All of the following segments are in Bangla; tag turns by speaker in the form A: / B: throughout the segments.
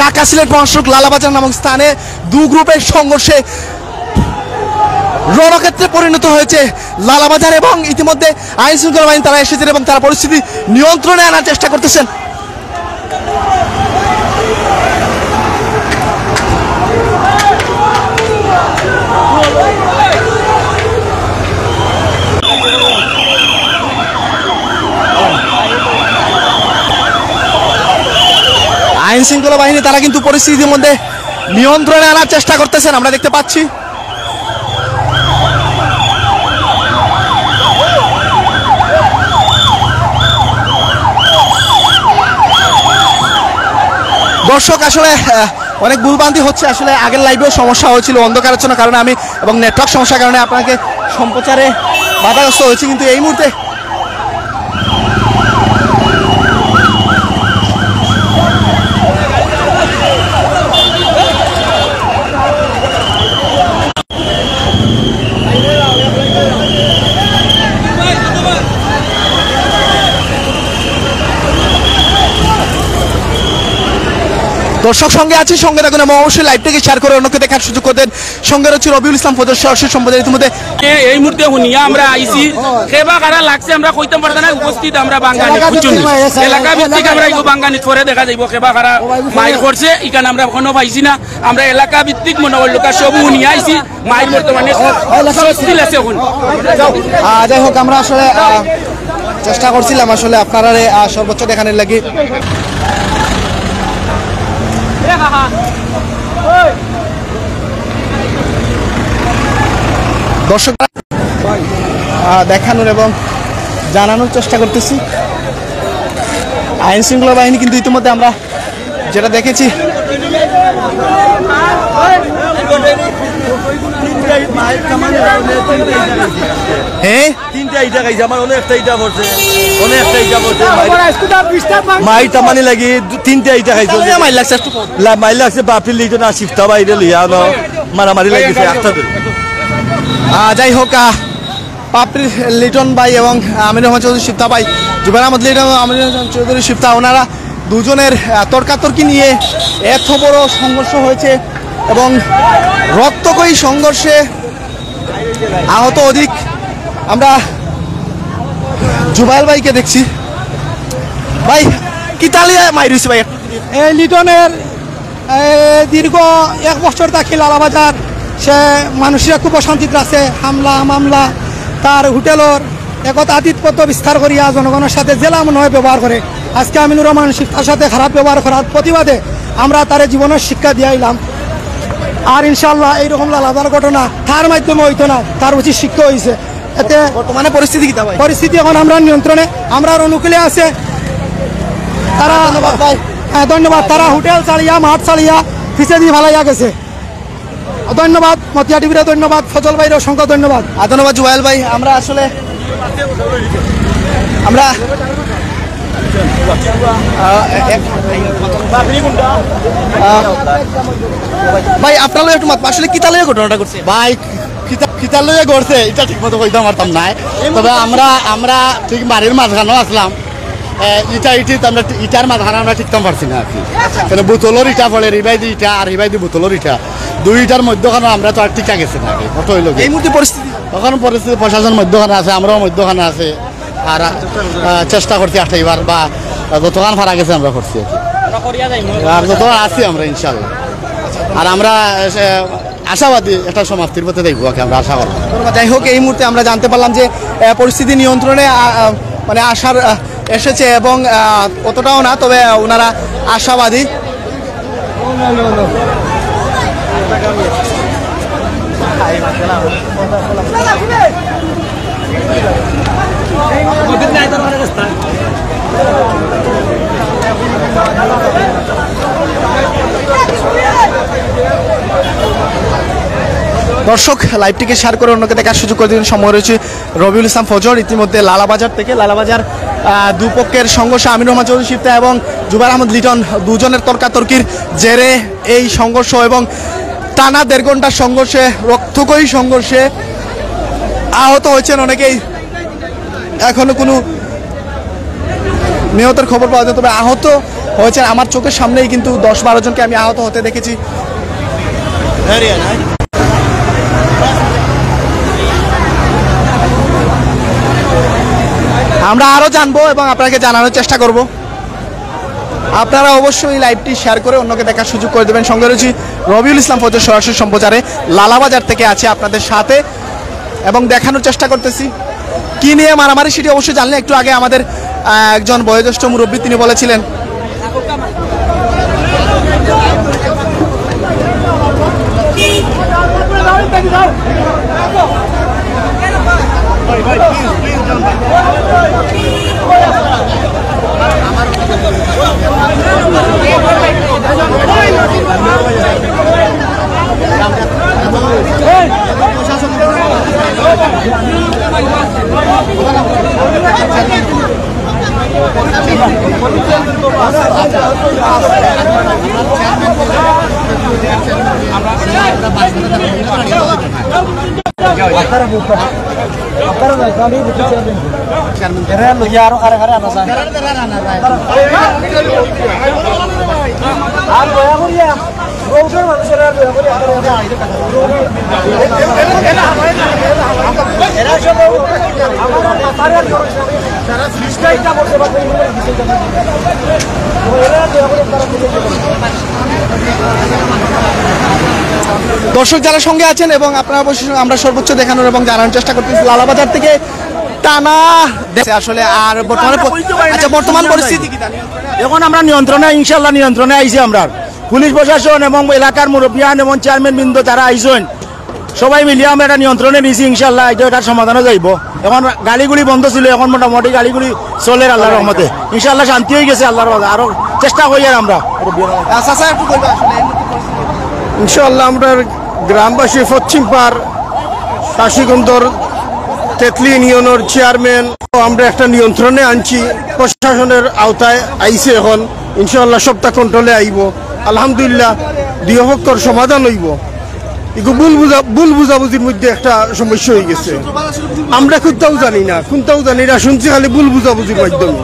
A: ঢাকা সিলেট মহাসড়ক লালাবাজার নামক স্থানে দু গ্রুপের সংঘর্ষে রণক্ষেত্রে পরিণত হয়েছে লালাবাজার এবং ইতিমধ্যে আইন শৃঙ্খলা বাহিনী তারা এসেছেন এবং তারা পরিস্থিতি নিয়ন্ত্রণে আনার চেষ্টা করতেছেন। আইন শৃঙ্খলা বাহিনী তারা কিন্তু পরিস্থিতির মধ্যে নিয়ন্ত্রণে আনার চেষ্টা করতেছেন, আমরা দেখতে পাচ্ছি। দর্শক আসলে অনেক ভুলভ্রান্তি হচ্ছে, আসলে আগের লাইভেও সমস্যা হয়েছিল অন্ধকারাচ্ছন্ন কারণে আমি এবং নেটওয়ার্ক সমস্যার কারণে আপনাকে সম্প্রচারে বাধাগ্রস্ত হয়েছে, কিন্তু এই মুহূর্তে দর্শক সঙ্গে আছি, সঙ্গে থাকুন এবং অবশ্যই লাইভটাকে শেয়ার করে অন্যকে দেখার সুযোগ করতেন। সঙ্গে রয়েছে রবিউল ইসলাম ফজর সরাসরি সম্পাদক। ইতিমধ্যে
B: এই মুহূর্তে শুনিয়া আমরা আইছি সেবা কারা লাগছে আমরা কইতাম পারতাম না, উপস্থিত আমরা বাঙ্গানি বুঝুন এলাকা ভিত্তিক আমরা এই বাঙ্গানি পরে দেখা যাইব সেবা কারা মাইর করছে এখানে আমরা এখনো পাইছি না। আমরা এলাকা ভিত্তিক মনোবল লোক সব শুনিয়া আইছি মাইর বর্তমানে স্বস্তি আছে। এখন
A: যাই হোক, আমরা আসলে চেষ্টা করছিলাম আসলে আপনারা সর্বোচ্চ দেখানোর লাগি। দর্শক দেখানোর এবং জানানোর চেষ্টা করতেছি। আইন শৃঙ্খলা বাহিনী কিন্তু ইতিমধ্যে আমরা যেটা দেখেছি মারামারি লাগিয়েছে। যাই হোক, পাপড়ি লিটন ভাই এবং আমির রহমান চৌধুরী শিফতা ভাই, জুবাইর আহমদ লিটন এবং আমির রহমান চৌধুরী শিফতা, ওনারা দুজনের তর্কাতর্কি নিয়ে এত বড় সংঘর্ষ হয়েছে এবং রক্তক্ষয়ী সংঘর্ষে আহত অধিক। আমরা জুবাইর ভাইকে দেখছি। ভাই কি তালিয়া মাইর হয়েছে ভাই?
C: এই লিটনের দীর্ঘ 1 বছর থাকি লালাবাজার, সে মানুষের খুব অশান্তিত আছে, হামলা মামলা, তার হোটেলের একতা আতিথ্যপত্র বিস্তার করিয়া জনগণের সাথে জেলা মনে হয় ব্যবহার করে। আজকে আমিনুর রহমান শিক্ষার সাথে খারাপ ব্যবহার করার প্রতিবাদে আমরা তার জীবনের শিক্ষা দিয়াইলাম। আর ইনশাল্লাহ এইরকম লালাবাজার ঘটনা তার মাধ্যমে হইতো না, তার উচিত শিক্ষা হয়েছে। এতে
A: বর্তমানে পরিস্থিতি কি?
C: পরিস্থিতি এখন আমরা নিয়ন্ত্রণে, আমরা অনুকূলে আছে। তারা হ্যাঁ ধন্যবাদ, তারা হোটেল চালিয়া মাঠ চালিয়া পিছিয়ে দিয়ে ভালাইয়া গেছে। ধন্যবাদ মতিয়া টিভিরে, ধন্যবাদ ফজল ভাইয়ের, অসংখ্য ধন্যবাদ।
A: ধন্যবাদ জুবাইল ভাই। আমরা আসলে আমরা ভাই আপনার একটু মত আসলে কিতালয়ে ঘটনাটা করছে
D: ভাই, কিতালয়ে করছে এটা ঠিক মতো কইতে পারতাম না, তবে আমরা ঠিক বাড়ির মাঝখানেও আসলাম। আমরা ইটার মাঝখানে আমরা ঠিকতাম পারছি না আর কি, কেন বোতলের ইটা পড়ে, রিবাইদি ইটা আর রিবাইদি বোতলের ইটা, দুইটার মধ্যখানে আমরা তো আর টিকা গেছে না কত হইল
A: এই মুহূর্তে পরিস্থিতি।
D: তখন পরিস্থিতি প্রশাসন মধ্যখানে আছে, আমরাও মধ্যখানে আছে, আর চেষ্টা করছি আঠাইবার বা যতক্ষণ ফারা গেছে আমরা করছি আর যতক্ষণ আছি আমরা ইনশাল্লাহ। আর আমরা আশাবাদী একটা সমাপ্তির পথে দেখবো, আমরা আশা করব।
A: যাই হোক, এই মুহূর্তে আমরা জানতে পারলাম যে পরিস্থিতি নিয়ন্ত্রণে মানে আসার এসেছে এবং অতটাও না, তবে ওনারা আশাবাদী। দর্শক লাইভটিকে শেয়ার করে অন্যকে দেখার সুযোগ করে দিন। সময় রয়েছে রবিউল ইসলাম ফজর। ইতিমধ্যে লালাবাজার থেকে লালাবাজার দুপক্ষের সংঘর্ষে আমির রহমান চৌধুরী শিফতা এবং জুবাইর আহমদ লিটন দুজনের তর্কাতর্কির জেরে এই সংঘর্ষ এবং টানা 1.5 ঘন্টার সংঘর্ষে, রক্তক্ষয়ী সংঘর্ষে আহত হয়েছেন অনেকেই। এখনো কোনো নিহতের খবর পাওয়া যায়, তবে আহত হয়েছেন। আমার চোখের সামনেই কিন্তু 10-12 জনকে আমি আহত হতে দেখেছি। আমরা আরো জানবো এবং আপনাকে জানানোর চেষ্টা করব। আপনারা অবশ্যই লাইভটি শেয়ার করে অন্যকে দেখার সুযোগ করে দেবেন। সঙ্গে রয়েছি রবিউল ইসলাম ফজর, সরাসরি সম্প্রচারে লালাবাজার থেকে আছে আপনাদের সাথে এবং দেখানোর চেষ্টা করতেছি কি নিয়ে মারামারি সেটি অবশ্যই জানলে একটু আগে আমাদের একজন বয়োজ্যেষ্ঠ মুরব্বী তিনি বলেছিলেন দর্শক যারা সঙ্গে আছেন এবং আপনারা অবশ্যই আমরা সর্বোচ্চ দেখানোর এবং জানানোর চেষ্টা করতেছি লালাবাজার থেকে টানা আসলে। আর বর্তমান পরিস্থিতি কি
E: এখন আমরা নিয়ন্ত্রণে, ইনশাল্লাহ নিয়ন্ত্রণে আইছি। আমরা পুলিশ প্রশাসন এবং এলাকার মুরব্বিয়ান এবং চেয়ারম্যান বৃন্দ যারা আইসেন সবাই মিলিয়ে আমরা এটা নিয়ন্ত্রণে নিয়েছি। ইনশাল্লাহ এটার সমাধানে যাইব। এখন গাড়িগুলি বন্ধ ছিল, এখন মোটামুটি গাড়িগুলি চলে আল্লাহর রহমতে। ইনশাল্লাহ শান্তি হয়ে গেছে আল্লাহর রহমতে। আরো চেষ্টা করি আর আমরা
F: ইনশাল্লাহ আমরা গ্রামবাসী পশ্চিম পাড় কাশীগঞ্জর তেতলি ইউনিয়নের চেয়ারম্যান আমরা একটা নিয়ন্ত্রণে আনছি। প্রশাসনের আওতায় আইছে। এখন ইনশাল্লাহ সপ্তাহ কন্ট্রোলে আইব। আলহামদুলিল্লাহ দুই পক্ষর সমাধান হইব। এগুলো ভুল বুঝাবুঝির মধ্যে একটা সমস্যা হয়ে গেছে। আমরা কোনটাও জানি না শুনছি খালি ভুল বুঝাবুঝির মাধ্যমে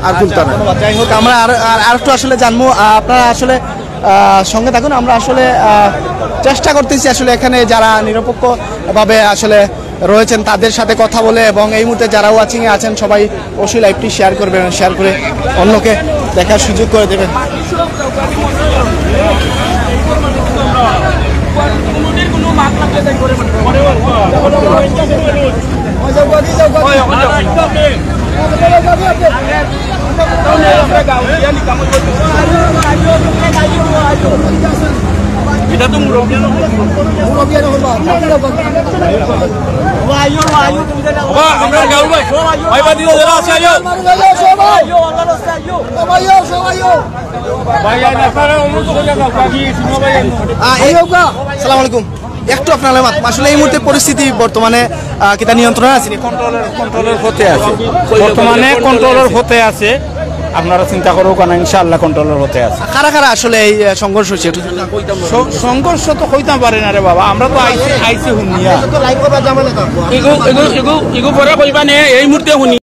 F: আর কোনটা না।
A: যাই হোক আমরা আর একটু আসলে জানবো। আপনারা আসলে সঙ্গে থাকুন। আমরা আসলে চেষ্টা করতেছি আসলে এখানে যারা নিরপেক্ষভাবে আসলে রয়েছেন তাদের সাথে কথা বলে এবং এই মুহূর্তে যারা ওয়াচিংয়ে আছেন সবাই অবশ্যই লাইভটি শেয়ার করবেন, শেয়ার করে অন্যকে দেখার সুযোগ করে দেবেন।
B: এটা তো আমরা গাঁও ভাই ভাই দিও যারা আছে আইও ভাই আই না পারে অনুরোধ করে গাও বাকি শুনো ভাই
A: আসসালামু আলাইকুম। একটু আপনার আসলে এই মুহূর্তে পরিস্থিতি বর্তমানে কিতা নিয়ন্ত্রণে আছে?
E: কন্ট্রোলের হতে আছে, বর্তমানে কন্ট্রোলের হতে আছে। আপনারা চিন্তা করো কেন, ইনশাআল্লাহ কন্ট্রোলের হতে আছে।
A: কারা কারা আসলে এই সংঘর্ষ হচ্ছে?
E: সংঘর্ষ তো হইতে পারে না রে বাবা, আমরা তো আইছি হুনিয়া
B: এগো পরে কইবা নে এই মুহূর্তে শুনি